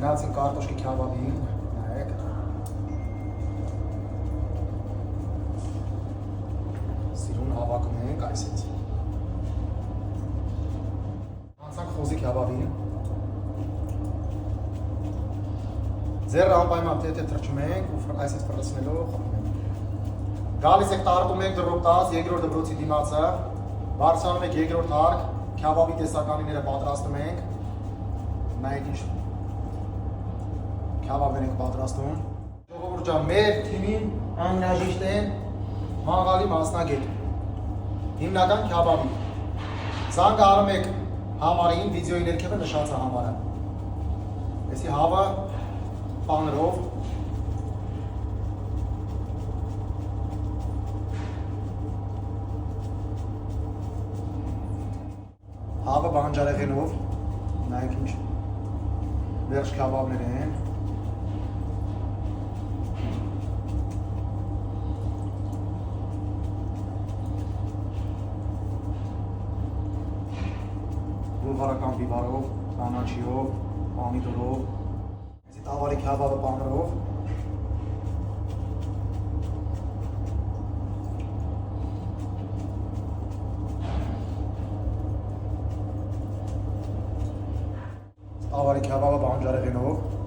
Գնացին կարտոշկի քյաբաբին, նայեք։ Սիրուն հավաքում ենք այսից։ Անցանք խոզի քյաբաբին։ Ձեռը անպայման թեթև թրջում ենք ու այսից ֆռցնելով խփում ենք։ Գալիս եք տարտում եք դրոպ 10, երկրորդ դպրոցի դիմացը, բարձրանում եք երկրորդ հարկ, քյաբաբի տեսականիները պատրաստում ենք։ Նայեք ինչ քյաբաբներ ենք պատրաստում։ Ժողովուրդ ջան, մեր թիմին անհրաժեշտ են մաղալի մասնագետ։ Հիմնական քյաբաբի։ Զանգահարում եք համարին, վիդեոյի ներքևը նշած է համարը։ Այսի հավը պանրով հավը բանջարեղենով, նայեք ինչ վերջ քյաբաբներ են։ Բուլղարական բիբարով, կանաչիով, պամիդորով, այսի տավարի քյաբաբը պանրով։ Տավարի քյաբաբը բանջարեղենով։